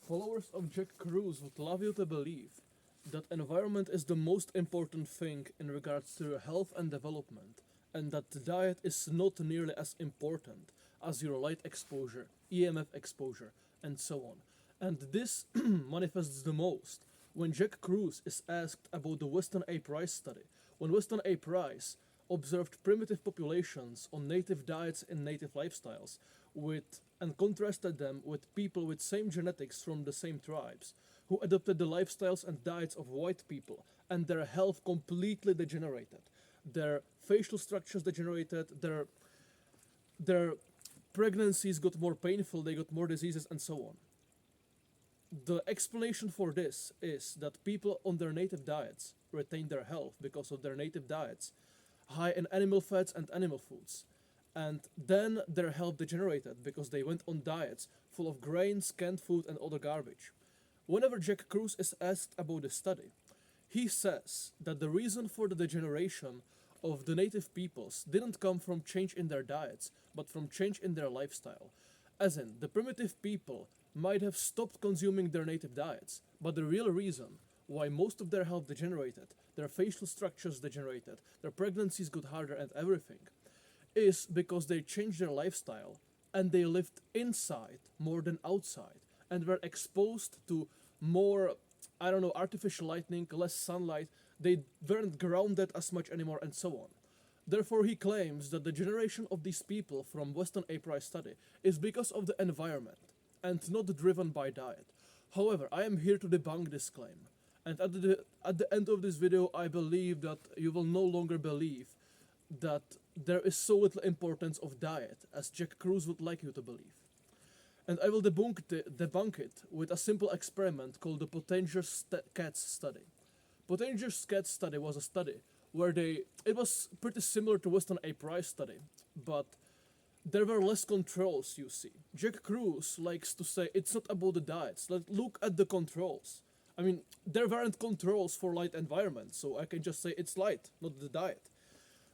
Followers of Jack Kruse would love you to believe that environment is the most important thing in regards to your health and development, and that the diet is not nearly as important as your light exposure, EMF exposure, and so on. And this manifests the most when Jack Kruse is asked about the Western Ape Rice study. When Western Ape Rice observed primitive populations on native diets and native lifestyles with and contrasted them with people with same genetics from the same tribes who adopted the lifestyles and diets of white people, and their health completely degenerated, their facial structures degenerated, their pregnancies got more painful, they got more diseases, and so on. The explanation for this is that people on their native diets retain their health because of their native diets, high in animal fats and animal foods. And then their health degenerated because they went on diets full of grains, canned food, and other garbage. Whenever Jack Kruse is asked about the study, he says that the reason for the degeneration of the native peoples didn't come from change in their diets, but from change in their lifestyle. As in, the primitive people might have stopped consuming their native diets, but the real reason why most of their health degenerated, their facial structures degenerated, their pregnancies got harder, and everything, is because they changed their lifestyle and they lived inside more than outside and were exposed to more, I don't know, artificial lighting, less sunlight. They weren't grounded as much anymore, and so on. Therefore, he claims that the generation of these people from Western Ape Rice study is because of the environment and not driven by diet. However, I am here to debunk this claim. And at the end of this video, I believe that you will no longer believe that there is so little importance of diet as Jack Kruse would like you to believe. And I will debunk it with a simple experiment called the Pottenger cats study. Pottenger's cats study was a study where it was pretty similar to Western Ape Rice study, but there were less controls, you see. Jack Kruse likes to say it's not about the diets. Look at the controls. I mean, there weren't controls for light environments, so I can just say it's light, not the diet.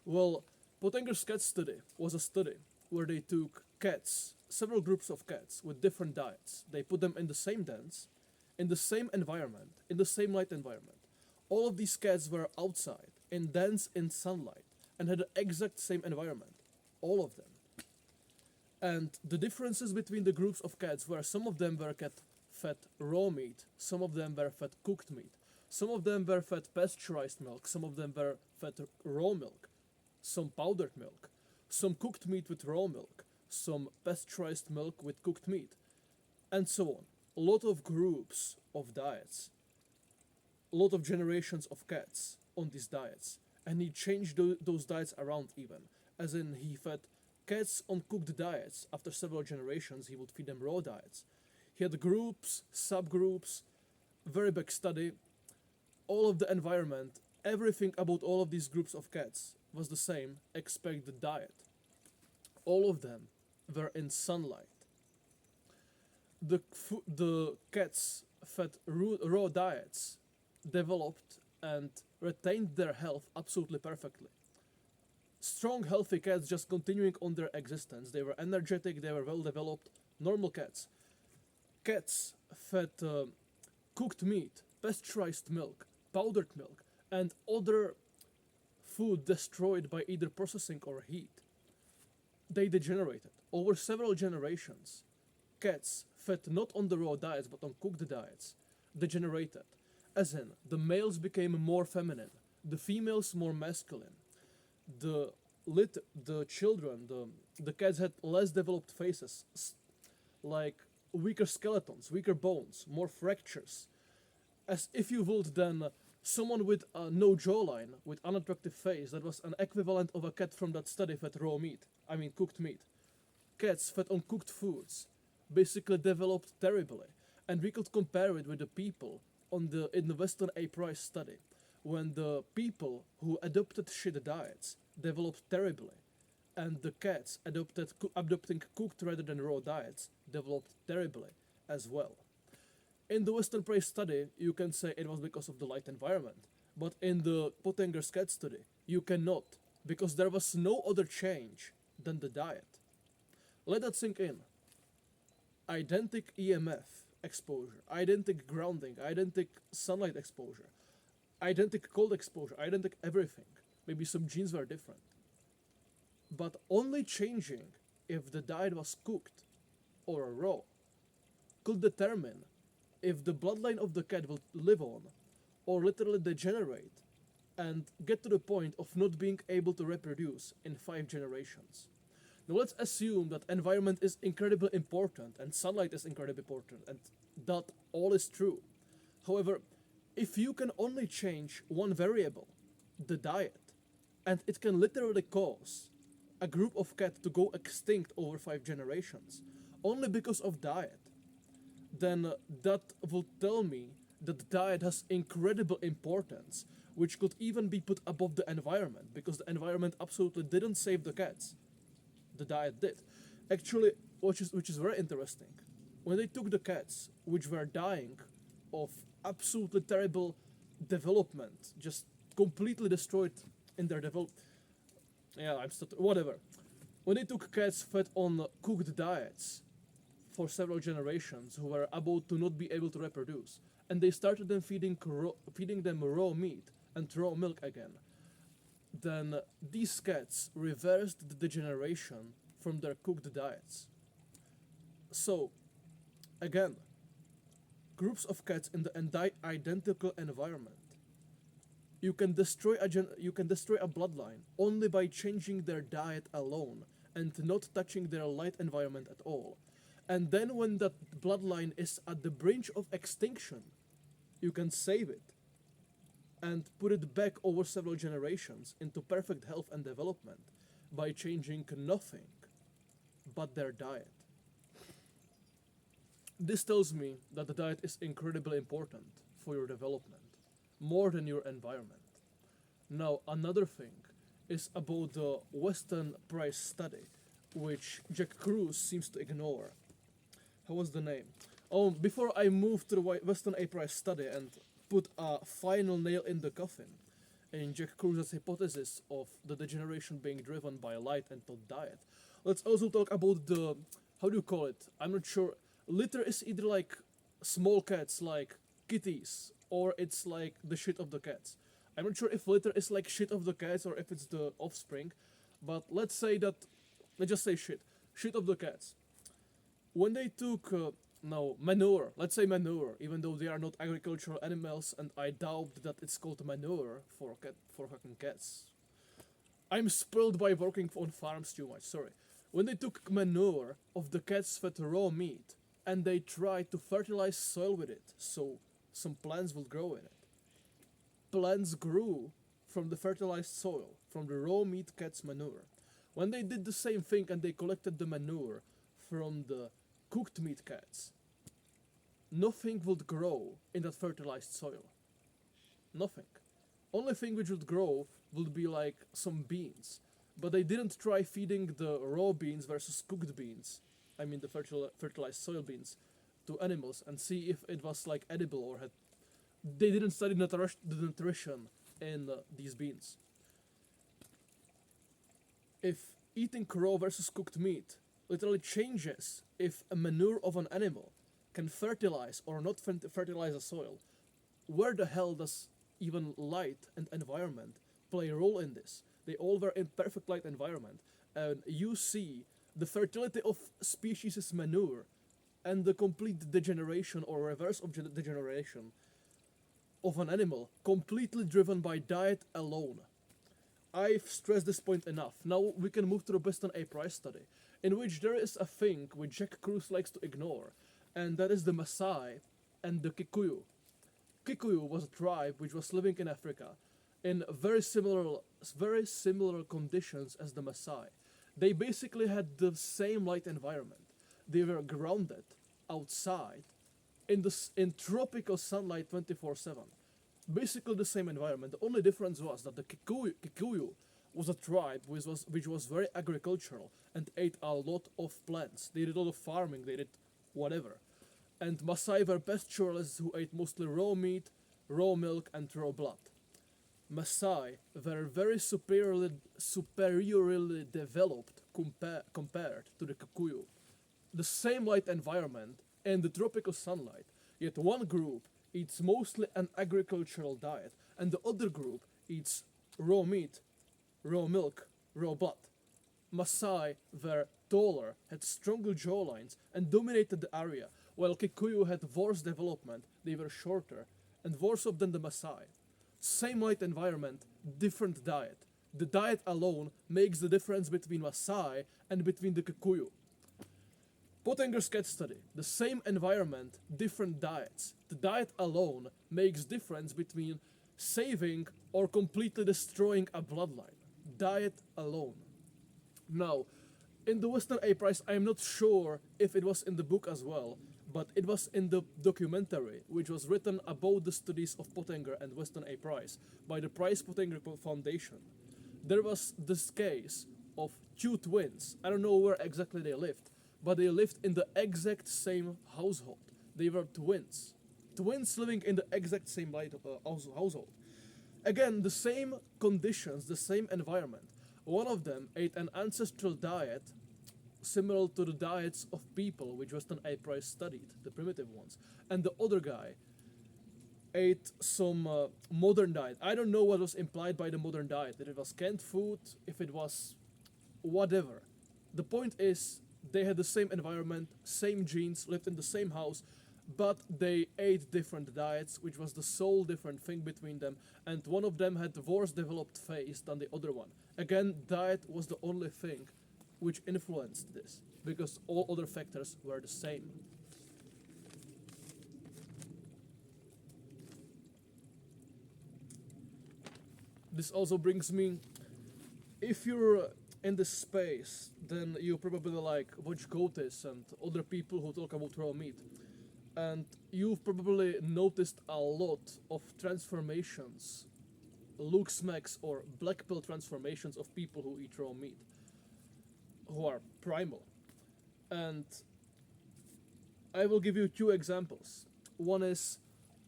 Well, Pottenger's cat study was a study where they took cats, several groups of cats with different diets. They put them in the same dens, in the same environment, in the same light environment. All of these cats were outside, in dens, in sunlight, and had the exact same environment. All of them. And the differences between the groups of cats were some of them were fed raw meat, some of them were fed cooked meat, some of them were fed pasteurized milk, some of them were fed raw milk, some powdered milk, some cooked meat with raw milk, some pasteurized milk with cooked meat, and so on. A lot of groups of diets, a lot of generations of cats on these diets, and he changed those diets around even, as in he fed cats on cooked diets. After several generations, he would feed them raw diets. He had groups, subgroups, very big study. All of the environment, everything about all of these groups of cats was the same, except the diet. All of them were in sunlight. The cats fed raw diets developed and retained their health absolutely perfectly. Strong, healthy cats just continuing on their existence. They were energetic, they were well developed, normal cats. Cats fed cooked meat, pasteurized milk, powdered milk, and other food destroyed by either processing or heat. They degenerated. Over several generations, cats fed not on the raw diets but on cooked diets degenerated. As in, the males became more feminine, the females more masculine. The children, the cats had less developed faces, like weaker skeletons, weaker bones, more fractures. As if you would then someone with no jawline, with unattractive face, that was an equivalent of a cat from that study fed raw meat. I mean cooked meat. Cats fed on cooked foods basically developed terribly, and we could compare it with the people in the Western Ape Rice study, when the people who adopted shit diets developed terribly, and the cats adopting cooked rather than raw diets developed terribly as well. In the Western Prey study, you can say it was because of the light environment, but in the Pottenger's cat study, you cannot, because there was no other change than the diet. Let that sink in. Identic EMF exposure. I didn't take grounding. I didn't take sunlight exposure. I didn't take cold exposure. I didn't take everything. Maybe some genes were different. But only changing if the diet was cooked or raw could determine if the bloodline of the cat will live on or literally degenerate and get to the point of not being able to reproduce in 5 generations. Now let's assume that environment is incredibly important and sunlight is incredibly important and that all is true. However, if you can only change one variable, the diet, and it can literally cause a group of cats to go extinct over 5 generations only because of diet, then that will tell me that diet has incredible importance, which could even be put above the environment, because the environment absolutely didn't save the cats. The diet did. Actually, which is very interesting. When they took the cats, which were dying of absolutely terrible development, just completely destroyed in their yeah, whatever. When they took cats fed on cooked diets for several generations who were about to not be able to reproduce, and they started them feeding them raw meat and raw milk again, then these cats reversed the degeneration from their cooked diets. So, again, groups of cats in the identical environment, you can destroy a bloodline only by changing their diet alone and not touching their light environment at all. And then when that bloodline is at the brink of extinction, you can save it and put it back over several generations into perfect health and development by changing nothing but their diet. This tells me that the diet is incredibly important for your development, more than your environment. Now, another thing is about the Western price study, which Jack Kruse seems to ignore. How was the name? Oh, before I move to the Western A price study and put a final nail in the coffin in Jack Kruse's hypothesis of the degeneration being driven by light and not diet, let's also talk about the, how do you call it? I'm not sure. Litter is either like small cats, like kitties, or it's like the shit of the cats. I'm not sure if litter is like shit of the cats or if it's the offspring, but let's just say shit of the cats. When they took manure, let's say manure, even though they are not agricultural animals, and I doubt that it's called manure for fucking cats. I'm spoiled by working on farms too much. Sorry. When they took manure of the cats fed raw meat and they tried to fertilize soil with it, so some plants will grow in it. Plants grew from the fertilized soil, from the raw meat cat's manure. When they did the same thing and they collected the manure from the cooked meat cats, nothing would grow in that fertilized soil. Nothing. Only thing which would grow would be like some beans. But they didn't try feeding the raw beans versus cooked beans, I mean the fertilized soybeans, to animals and see if it was like edible or had. They didn't study the nutrition in these beans. If eating raw versus cooked meat literally changes if a manure of an animal can fertilize or not fertilize a soil, where the hell does even light and environment play a role in this? They all were in perfect light environment, and you see the fertility of species' manure and the complete degeneration or reverse of degeneration of an animal completely driven by diet alone. I've stressed this point enough. Now we can move to the Western A price study, in which there is a thing which Jack Kruse likes to ignore, and that is the Maasai and the Kikuyu. Kikuyu was a tribe which was living in Africa in very similar conditions as the Maasai. They basically had the same light environment. They were grounded outside in tropical sunlight 24/7. Basically the same environment. The only difference was that the Kikuyu was a tribe which was very agricultural and ate a lot of plants. They did a lot of farming, they did whatever. And Maasai were pastoralists who ate mostly raw meat, raw milk, and raw blood. Maasai were very superiorly developed compared to the Kikuyu. The same light environment in the tropical sunlight. Yet one group eats mostly an agricultural diet, and the other group eats raw meat, raw milk, raw blood. Maasai were taller, had stronger jawlines, and dominated the area, while Kikuyu had worse development, they were shorter, and worse off than the Maasai. Same light environment, different diet. The diet alone makes the difference between Maasai and between the Kikuyu. Pottenger's case study, the same environment, different diets. The diet alone makes difference between saving or completely destroying a bloodline. Diet alone. Now, in the Western A Prize, I'm not sure if it was in the book as well, but it was in the documentary, which was written about the studies of Pottenger and Western A Prize by the Price Pottenger Foundation. There was this case of two twins. I don't know where exactly they lived, but they lived in the exact same household. They were twins. Twins living in the exact same household. Again, the same conditions, the same environment. One of them ate an ancestral diet similar to the diets of people which Western A Price studied, the primitive ones. And the other guy ate some modern diet. I don't know what was implied by the modern diet. If it was canned food, if it was whatever. The point is, they had the same environment, same genes, lived in the same house, but they ate different diets, which was the sole different thing between them, and one of them had worse developed face than the other one. Again, diet was the only thing which influenced this, because all other factors were the same. This also brings me, if you're in this space, then you probably like watch Goatis and other people who talk about raw meat. And you've probably noticed a lot of transformations, Luke Smacks or black pill transformations of people who eat raw meat, who are primal. And I will give you two examples. One is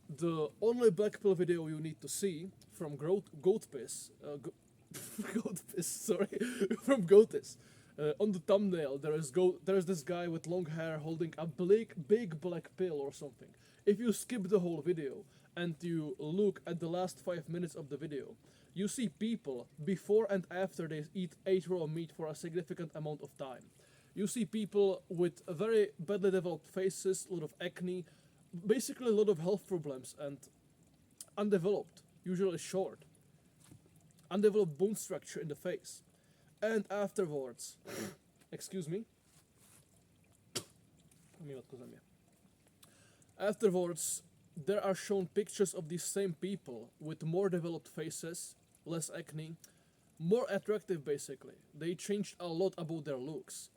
the only black pill video you need to see from goat piss, goat piss, sorry, from Goatis. On the thumbnail, there is this guy with long hair holding a big black pill or something. If you skip the whole video and you look at the last 5 minutes of the video, you see people before and after they ate raw meat for a significant amount of time. You see people with very badly developed faces, a lot of acne, basically a lot of health problems, and undeveloped, usually short, undeveloped bone structure in the face. And afterwards, excuse me. Afterwards, there are shown pictures of these same people with more developed faces, less acne, more attractive basically. They changed a lot about their looks,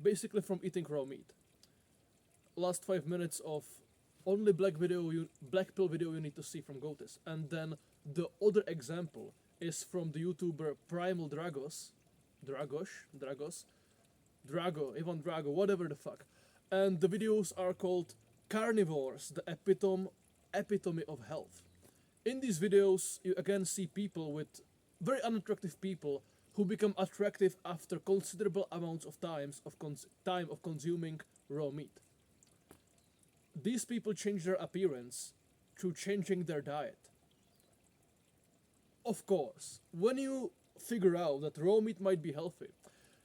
basically from eating raw meat. Last 5 minutes of only black pill video you need to see from Goatis. And then the other example is from the YouTuber Primal Ivan Drago, whatever the fuck. And the videos are called Carnivores, the epitome of health. In these videos, you again see people with very unattractive people who become attractive after considerable amounts of time of consuming raw meat. These people change their appearance through changing their diet. Of course, when you figure out that raw meat might be healthy,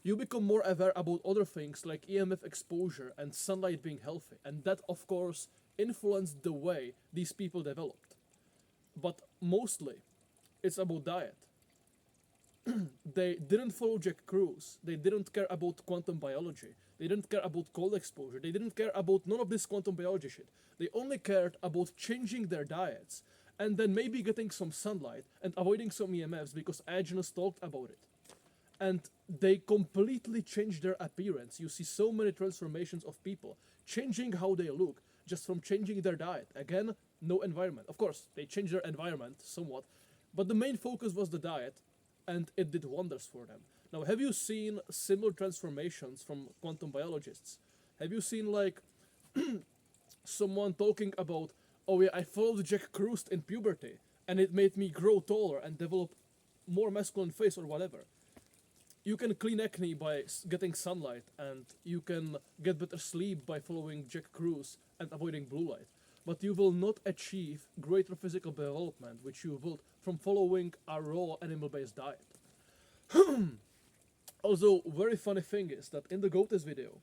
you become more aware about other things like EMF exposure and sunlight being healthy, and that of course influenced the way these people developed. But mostly, it's about diet. They didn't follow Jack Kruse, they didn't care about quantum biology, they didn't care about cold exposure, they didn't care about none of this quantum biology shit. They only cared about changing their diets and then maybe getting some sunlight and avoiding some EMFs because Agnes talked about it. And they completely changed their appearance. You see so many transformations of people changing how they look just from changing their diet. Again, no environment. Of course, they changed their environment somewhat, but the main focus was the diet, and it did wonders for them. Now, have you seen similar transformations from quantum biologists? Have you seen, like, someone talking about, oh yeah, I followed Jack Kruse in puberty, and it made me grow taller and develop more masculine face or whatever? you can clean acne by getting sunlight, and you can get better sleep by following Jack Kruse and avoiding blue light. But you will not achieve greater physical development, which you will from following a raw animal-based diet. Also, very funny thing is that in the Goates video,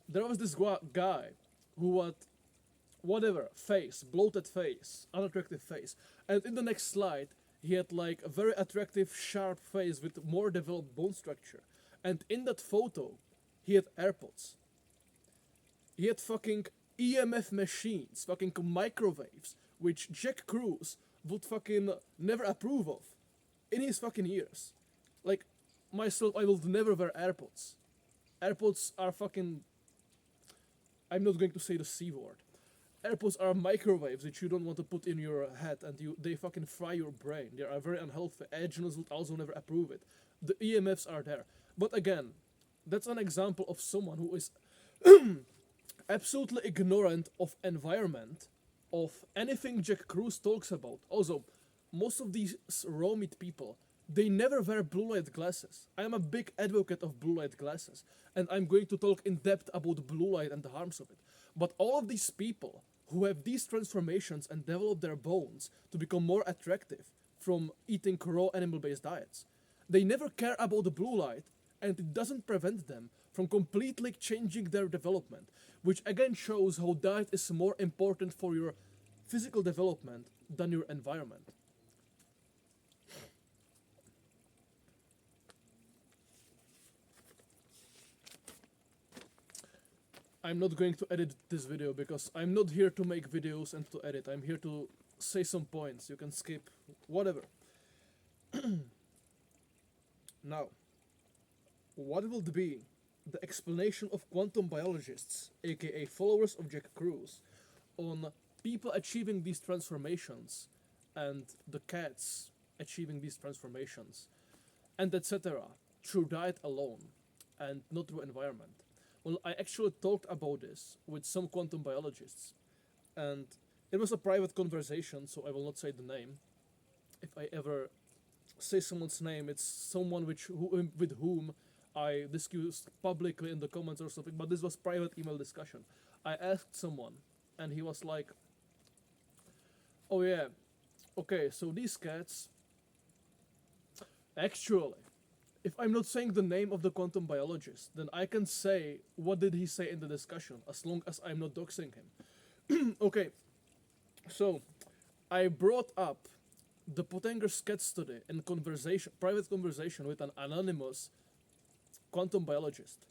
there was this guy who had whatever face, bloated face, unattractive face, and in the next slide he had like a very attractive, sharp face with more developed bone structure, and in that photo he had AirPods. He had fucking EMF machines, fucking microwaves, which Jack Kruse would fucking never approve of in his fucking ears. Like, myself, I will never wear AirPods. AirPods are fucking... I'm not going to say the C word. AirPods are microwaves that you don't want to put in your head, and they fucking fry your brain. They are very unhealthy. Edgeness would also never approve it. The EMFs are there. But again, that's an example of someone who is absolutely ignorant of environment, of anything Jack Kruse talks about. Also, most of these raw meat people, they never wear blue light glasses. I am a big advocate of blue light glasses, and I'm going to talk in depth about blue light and the harms of it. But all of these people who have these transformations and develop their bones to become more attractive from eating raw animal-based diets, they never care about the blue light, and it doesn't prevent them from completely changing their development, which again shows how diet is more important for your physical development than your environment. I'm not going to edit this video because I'm not here to make videos and to edit. I'm here to say some points. You can skip, whatever. Now, what will be the explanation of quantum biologists, aka followers of Jack Kruse, on people achieving these transformations and the cats achieving these transformations and etc. through diet alone and not through environment? Well, I actually talked about this with some quantum biologists, and it was a private conversation, so I will not say the name. If I ever say someone's name, it's someone with whom I discussed publicly in the comments or something, but this was private email discussion. I asked someone, and he was like, oh yeah, okay, so these cats, actually, if I'm not saying the name of the quantum biologist, then I can say what did he say in the discussion, as long as I'm not doxing him. Okay, so I brought up the Pottenger's cat study in private conversation with an anonymous quantum biologist.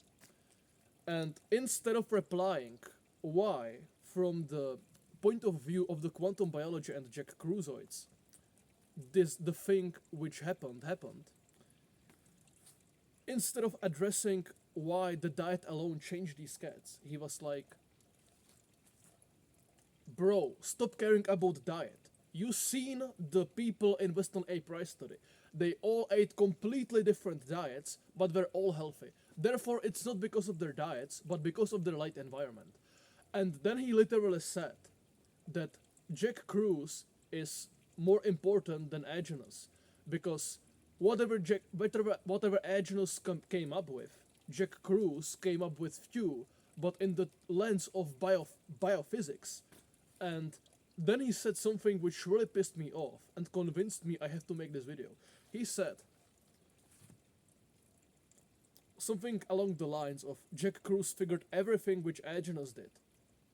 And instead of replying why, from the point of view of the quantum biology and Jack Kruseoids, the thing which happened, instead of addressing why the diet alone changed these cats, he was like, bro, stop caring about diet. You seen the people in Weston A. Price study. They all ate completely different diets, but were all healthy. Therefore, it's not because of their diets, but because of their light environment. And then he literally said that Jack Kruse is more important than Agenus, because whatever Agenus came up with, Jack Kruse came up with few, but in the lens of biophysics. And then he said something which really pissed me off and convinced me I have to make this video. He said something along the lines of Jack Kruse figured everything which Agenus did,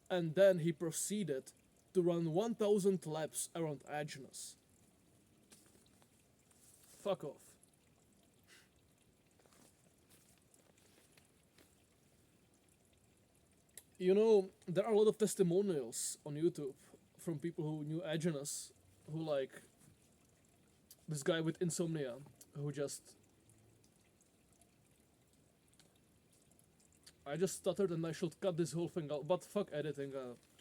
and then he proceeded to run 1000 laps around Agenus. Fuck off. You know, there are a lot of testimonials on YouTube from people who knew Agenus, who like this guy with insomnia, who just... I just stuttered and I should cut this whole thing out, but fuck editing,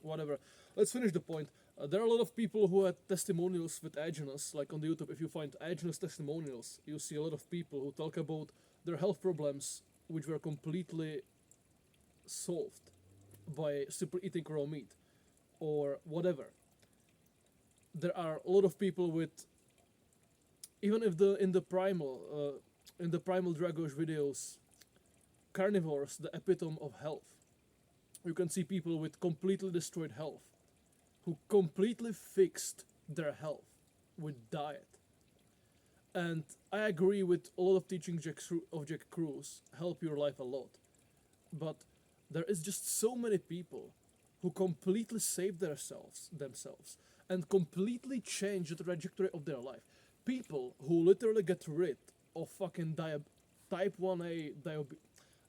whatever. Let's finish the point. There are a lot of people who had testimonials with Agenus, like on the YouTube. If you find Agenus testimonials, you see a lot of people who talk about their health problems, which were completely solved by super eating raw meat, or whatever. There are a lot of people with, even if in the Primal, in the Primal Dragosh videos, carnivores, the epitome of health. You can see people with completely destroyed health who completely fixed their health with diet. And I agree with a lot of teaching of Jack Kruse help your life a lot. But there is just so many people who completely save themselves and completely change the trajectory of their life. People who literally get rid of fucking type 1A diabetes.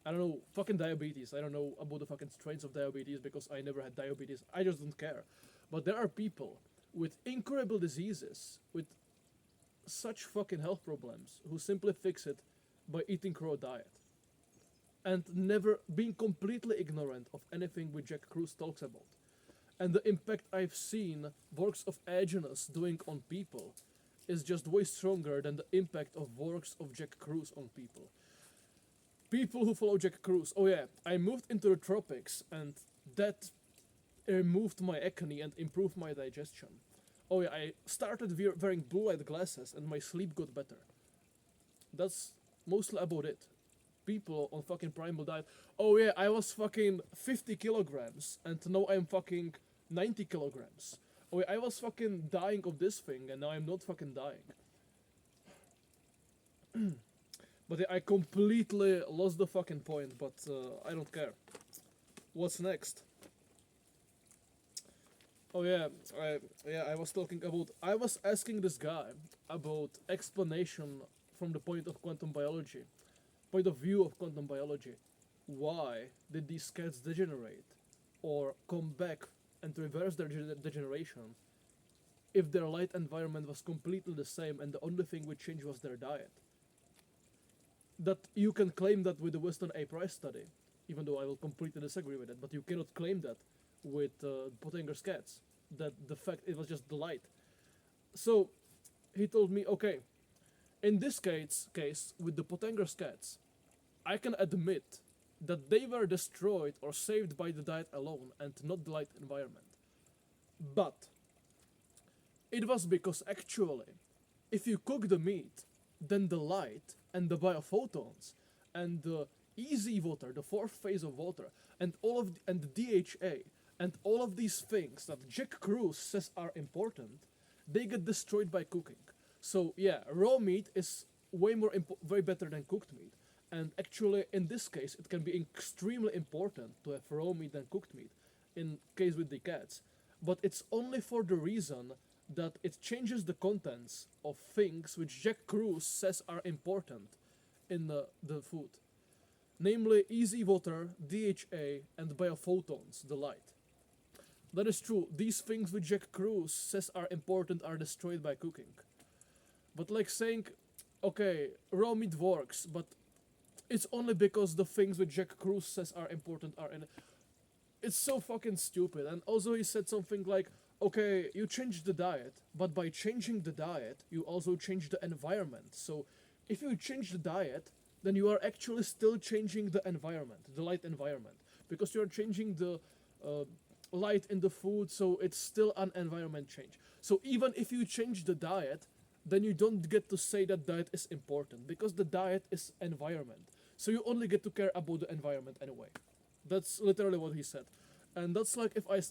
I don't know, fucking diabetes. I don't know about the fucking strains of diabetes because I never had diabetes. I just don't care. But there are people with incurable diseases, with such fucking health problems, who simply fix it by eating raw diet. And never being completely ignorant of anything which Jack Kruse talks about. And the impact I've seen works of Aeginus doing on people is just way stronger than the impact of works of Jack Kruse on people. People who follow Jack Kruse, oh yeah, I moved into the tropics and that removed my acne and improved my digestion. Oh yeah, I started wearing blue light glasses and my sleep got better. That's mostly about it. People on fucking Primal diet, oh yeah, I was fucking 50 kilograms and now I'm fucking 90 kilograms. Oh yeah, I was fucking dying of this thing and now I'm not fucking dying. But yeah, I completely lost the fucking point, but I don't care. What's next? Oh yeah, I was talking about. I was asking this guy about explanation from the point of quantum biology, point of view of quantum biology. Why did these cats degenerate, or come back and reverse their degeneration, if their light environment was completely the same and the only thing which changed was their diet? That you can claim that with the Western A price study, even though I will completely disagree with it, but you cannot claim that with Pottenger's cats, that the fact it was just the light. So he told me, okay, in this case with the Pottenger's cats, I can admit that they were destroyed or saved by the diet alone and not the light environment. But it was because actually, if you cook the meat, then the light and the biophotons and the easy water, the fourth phase of water, and and the DHA and all of these things that Jack Kruse says are important, they get destroyed by cooking. So yeah, raw meat is way better than cooked meat. And actually, in this case, it can be extremely important to have raw meat than cooked meat, in case with the cats. But it's only for the reason that it changes the contents of things which Jack Kruse says are important in the food. Namely, easy water, DHA, and biophotons, the light. That is true, these things which Jack Kruse says are important are destroyed by cooking. But like saying, okay, raw meat works, but it's only because the things which Jack Kruse says are important are in it. It's so fucking stupid. And also he said something like, okay, you changed the diet, but by changing the diet, you also change the environment. So if you change the diet, then you are actually still changing the environment, the light environment. Because you are changing the light in the food, so it's still an environment change. So even if you change the diet, then you don't get to say that diet is important, because the diet is environment. So you only get to care about the environment anyway. That's literally what he said. And that's like if I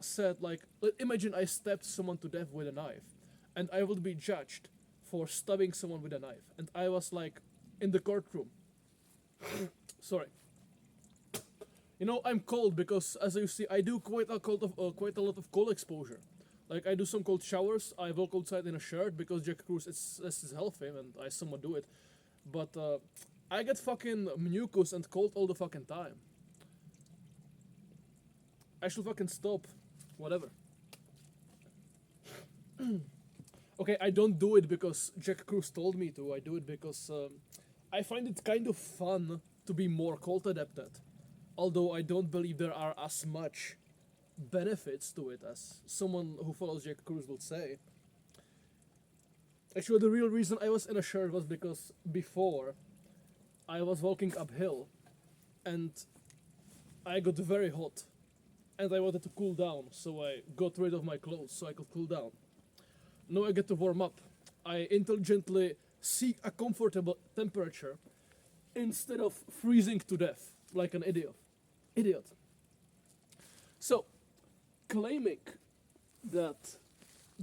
said, like, imagine I stabbed someone to death with a knife, and I would be judged for stabbing someone with a knife. And I was like, in the courtroom. Sorry. You know, I'm cold because, as you see, I do quite a lot of cold exposure. Like, I do some cold showers, I walk outside in a shirt because Jack Kruse is healthy and I somewhat do it. But I get fucking mucus and cold all the fucking time. I should fucking stop. Whatever. Okay, I don't do it because Jack Kruse told me to. I do it because I find it kind of fun to be more cold adapted. Although I don't believe there are as much benefits to it as someone who follows Jack Kruse would say. Actually, the real reason I was in a shirt was because before I was walking uphill and I got very hot and I wanted to cool down, so I got rid of my clothes so I could cool down. Now I get to warm up. I intelligently seek a comfortable temperature instead of freezing to death like an idiot. Idiot. So, claiming that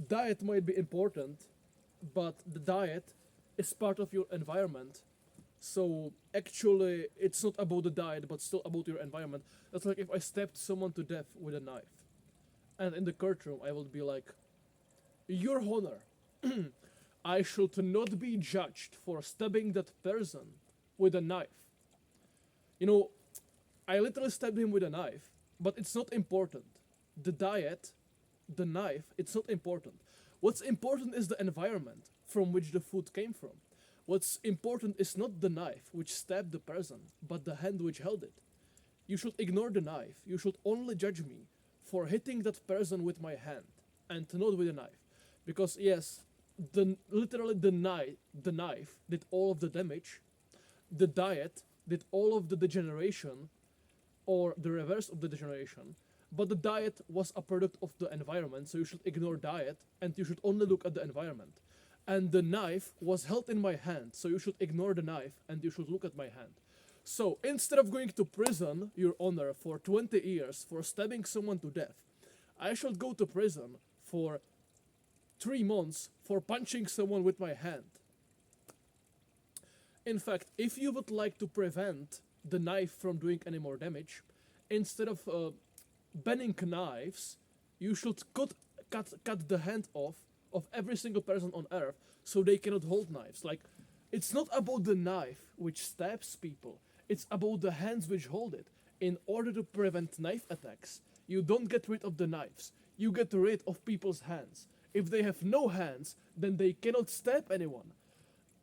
diet might be important, but the diet is part of your environment. So actually, it's not about the diet, but still about your environment. That's like if I stabbed someone to death with a knife, and in the courtroom I will be like, "Your Honor, I should not be judged for stabbing that person with a knife. You know, I literally stabbed him with a knife, but it's not important. The diet, the knife, it's not important. What's important is the environment from which the food came from. What's important is not the knife which stabbed the person, but the hand which held it. You should ignore the knife. You should only judge me for hitting that person with my hand and not with a knife. Because yes, literally the knife did all of the damage. The diet did all of the degeneration or the reverse of the degeneration. But the diet was a product of the environment, so you should ignore diet and you should only look at the environment. And the knife was held in my hand, so you should ignore the knife and you should look at my hand. So instead of going to prison, Your Honor, for 20 years for stabbing someone to death, I should go to prison for 3 months for punching someone with my hand. In fact, if you would like to prevent the knife from doing any more damage, instead of banning knives, you should cut the hand off of every single person on earth so they cannot hold knives. Like, it's not about the knife which stabs people, it's about the hands which hold it. In order to prevent knife attacks, you don't get rid of the knives, you get rid of people's hands. If they have no hands, then they cannot stab anyone.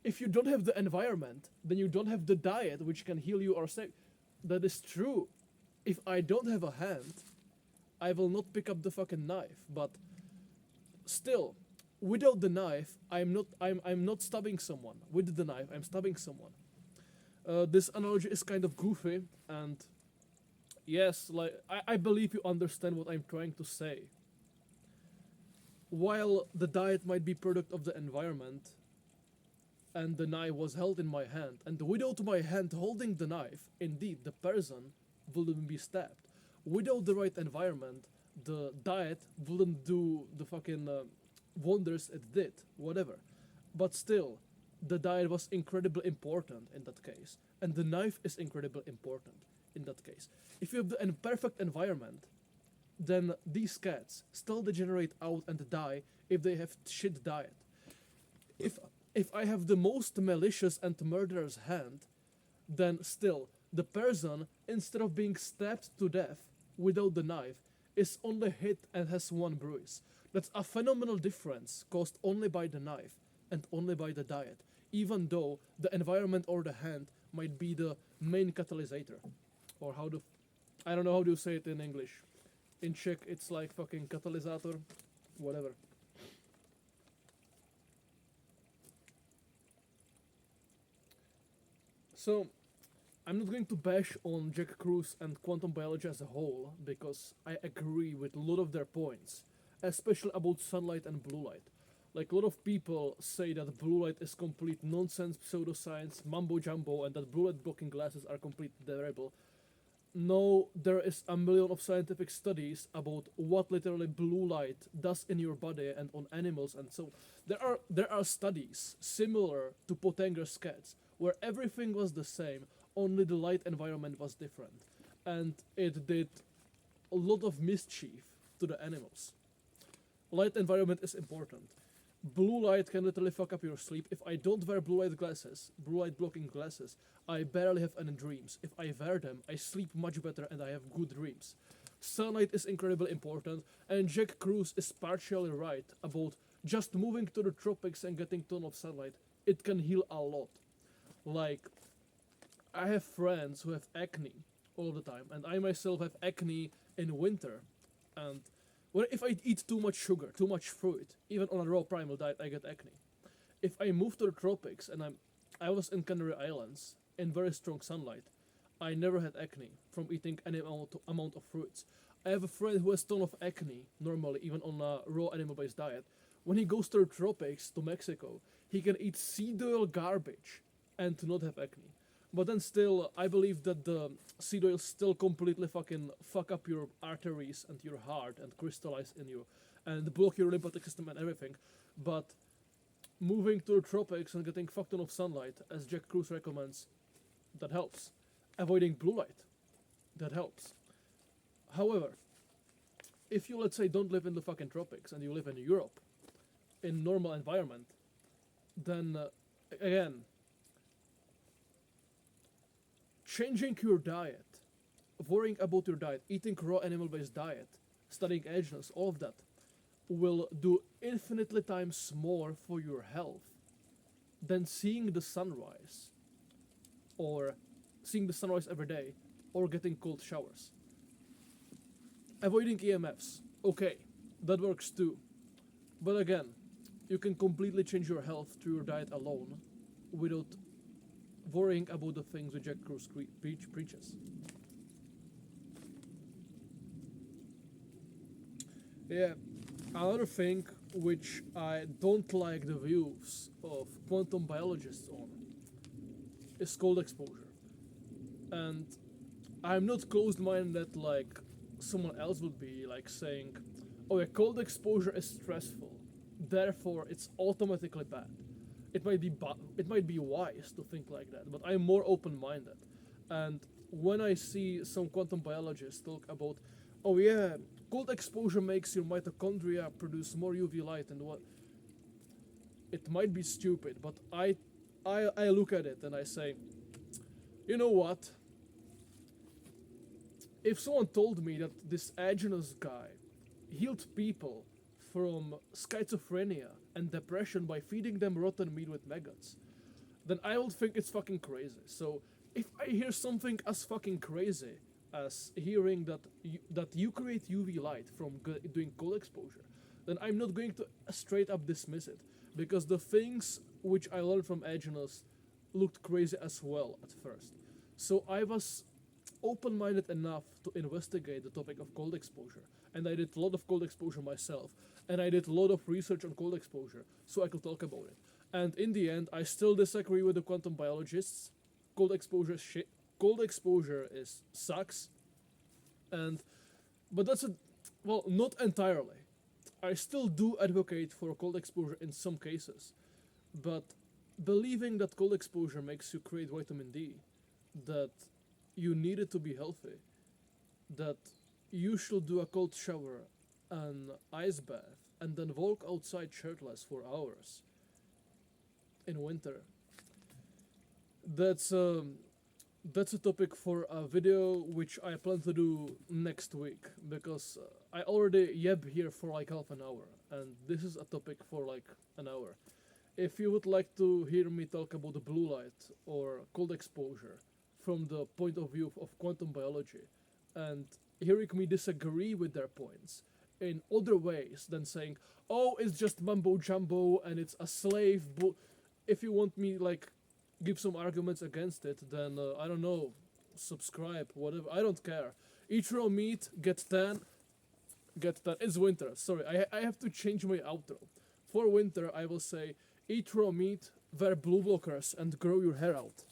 If you don't have the environment, then you don't have the diet which can heal you or save. That is true. If I don't have a hand, I will not pick up the fucking knife. But still, without the knife, I'm not stabbing someone. With the knife, I'm stabbing someone. This analogy is kind of goofy, and yes, like I believe you understand what I'm trying to say. While the diet might be product of the environment, and the knife was held in my hand, and without my hand holding the knife, indeed, the person wouldn't be stabbed. Without the right environment, the diet wouldn't do the fucking wonders it did, whatever. But still, the diet was incredibly important in that case, and the knife is incredibly important in that case. If you have the perfect environment, then these cats still degenerate out and die if they have shit diet. If I have the most malicious and murderous hand, then still the person, instead of being stabbed to death without the knife, is only hit and has one bruise. That's a phenomenal difference caused only by the knife and only by the diet, even though the environment or the hand might be the main catalysator. Or I don't know how to say it in English. In Czech, it's like fucking catalysator, whatever. So, I'm not going to bash on Jack Kruse and quantum biology as a whole, because I agree with a lot of their points, especially about sunlight and blue light. Like, a lot of people say that blue light is complete nonsense, pseudoscience, mumbo jumbo, and that blue light blocking glasses are completely terrible. No, there is a million of scientific studies about what literally blue light does in your body and on animals, and so there are studies similar to Pottenger's cats where everything was the same, only the light environment was different, and it did a lot of mischief to the animals. Light environment is important. Blue light can literally fuck up your sleep. If I don't wear blue light blocking glasses, I barely have any dreams. If I wear them, I sleep much better and I have good dreams. Sunlight is incredibly important, and Jack Kruse is partially right about just moving to the tropics and getting ton of sunlight. It can heal a lot. Like, I have friends who have acne all the time, and I myself have acne in winter, and if I eat too much sugar, too much fruit, even on a raw primal diet, I get acne. If I move to the tropics and I was in Canary Islands in very strong sunlight, I never had acne from eating any amount of fruits. I have a friend who has ton of acne normally, even on a raw animal-based diet, when he goes to the tropics, to Mexico, he can eat seed oil garbage and to not have acne. But then still, I believe that the seed oil still completely fucking fuck up your arteries and your heart and crystallize in you and block your lymphatic system and everything. But moving to the tropics and getting fucked on of sunlight, as Jack Kruse recommends, that helps. Avoiding blue light, that helps. However, if you, let's say, don't live in the fucking tropics and you live in Europe, in normal environment, then again, changing your diet, worrying about your diet, eating raw animal-based diet, studying ageless, all of that, will do infinitely times more for your health than seeing the sunrise, or seeing the sunrise every day, or getting cold showers. Avoiding EMFs, okay, that works too. But again, you can completely change your health through your diet alone without worrying about the things that Jack Kruse preaches. Yeah, another thing which I don't like the views of quantum biologists on is cold exposure. And I'm not closed-minded like someone else would be, like saying, oh yeah, cold exposure is stressful, therefore it's automatically bad. It might be wise to think like that, but I'm more open-minded. And when I see some quantum biologists talk about, oh yeah, cold exposure makes your mitochondria produce more UV light and what, it might be stupid, but I look at it and I say, you know what? If someone told me that this Agenus guy healed people from schizophrenia and depression by feeding them rotten meat with maggots, then I would think it's fucking crazy. So if I hear something as fucking crazy as hearing that you create UV light from doing cold exposure, then I'm not going to straight up dismiss it, because the things which I learned from Agenus looked crazy as well at first. So I was open-minded enough to investigate the topic of cold exposure, and I did a lot of cold exposure myself, and I did a lot of research on cold exposure so I could talk about it. And in the end, I still disagree with the quantum biologists. Cold exposure is shit. Cold exposure is sucks, but not entirely. I still do advocate for cold exposure in some cases, but believing that cold exposure makes you create vitamin D, that you need it to be healthy, that you should do a cold shower, an ice bath, and then walk outside shirtless for hours in winter. That's a topic for a video which I plan to do next week, because I already yeb here for like half an hour, and this is a topic for like an hour. If you would like to hear me talk about the blue light or cold exposure from the point of view of quantum biology, and hearing me disagree with their points in other ways than saying, oh, it's just mumbo jumbo and it's a slave if you want me like give some arguments against it, then I don't know, subscribe, whatever, I don't care. Eat raw meat, get tan. It's winter, sorry, I have to change my outro. For winter I will say, eat raw meat, wear blue blockers and grow your hair out.